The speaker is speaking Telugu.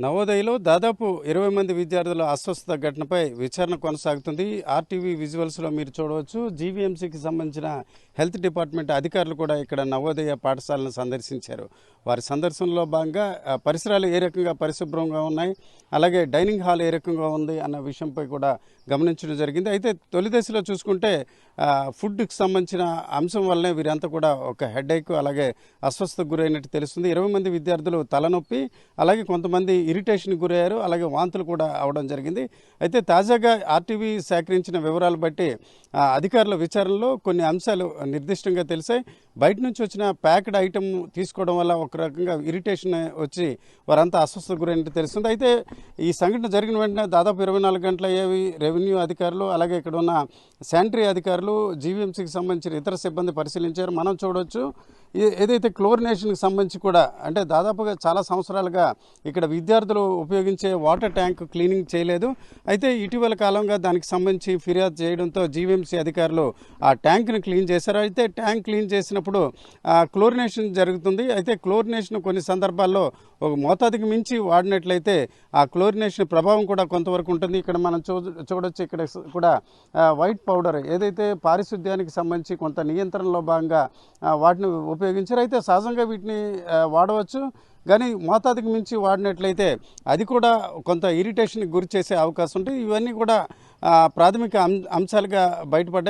నవోదయలో దాదాపు 20 మంది విద్యార్థుల అస్వస్థత ఘటనపై విచారణ కొనసాగుతుంది. ఆర్టీవీ విజువల్స్లో మీరు చూడవచ్చు. జీవీఎంసీకి సంబంధించిన హెల్త్ డిపార్ట్మెంట్ అధికారులు కూడా ఇక్కడ నవోదయ పాఠశాలను సందర్శించారు. వారి సందర్శనలో భాగంగా పరిసరాలు ఏ రకంగా పరిశుభ్రంగా ఉన్నాయి, అలాగే డైనింగ్ హాల్ ఏ రకంగా ఉంది అన్న విషయంపై కూడా గమనించడం జరిగింది. అయితే తొలి దశలో చూసుకుంటే ఫుడ్కి సంబంధించిన అంశం వల్లనే వీరంతా కూడా ఒక హెడేక్ అలాగే అస్వస్థతకు గురైనట్టు తెలుస్తుంది. 20 మంది విద్యార్థులు తలనొప్పి అలాగే కొంతమంది ఇరిటేషన్కి గురయ్యారు, అలాగే వాంతులు కూడా అవడం జరిగింది. అయితే తాజాగా ఆర్టీవీ సేకరించిన వివరాలు బట్టి అధికారుల విచారణలో కొన్ని అంశాలు నిర్దిష్టంగా తెలిసాయి. బయట నుంచి వచ్చిన ప్యాక్డ్ ఐటమ్ తీసుకోవడం వల్ల ఒక రకంగా ఇరిటేషన్ వచ్చి వారంతా అస్వస్థతకు గురైనట్టు తెలుస్తుంది. అయితే ఈ సంఘటన జరిగిన వెంటనే దాదాపు 24 గంటలు అయ్యేవి. రెవెన్యూ అధికారులు అలాగే ఇక్కడ ఉన్న శానిటరీ అధికారులు జీవీఎంసీకి సంబంధించిన ఇతర సిబ్బంది పరిశీలించారు. మనం చూడవచ్చు ఏదైతే క్లోరినేషన్కి సంబంధించి కూడా అంటే దాదాపుగా చాలా సంవత్సరాలుగా ఇక్కడ విద్యార్థులు ఉపయోగించే వాటర్ ట్యాంక్ క్లీనింగ్ చేయలేదు. అయితే ఇటీవల కాలంగా దానికి సంబంధించి ఫిర్యాదు చేయడంతో జీవీఎంసీ అధికారులు ఆ ట్యాంక్ని క్లీన్ చేశారు. అయితే ట్యాంక్ క్లీన్ చేసినప్పుడు క్లోరినేషన్ జరుగుతుంది. అయితే క్లోరినేషన్ కొన్ని సందర్భాల్లో ఒక మోతాదుకి మించి వాడినట్లయితే ఆ క్లోరినేషన్ ప్రభావం కూడా కొంతవరకు ఉంటుంది. ఇక్కడ మనం చూడొచ్చు. ఇక్కడ కూడా వైట్ పౌడర్ ఏదైతే పారిశుద్ధ్యానికి సంబంధించి కొంత నియంత్రణలో భాగంగా వాటిని ఉపయోగించారు. అయితే సహజంగా వీటిని వాడవచ్చు, కానీ మోతాదుకి మించి వాడినట్లయితే అది కూడా కొంత ఇరిటేషన్కి గురి చేసే అవకాశం ఉంటుంది. ఇవన్నీ కూడా ప్రాథమిక అంశాలుగా బయటపడ్డాయి.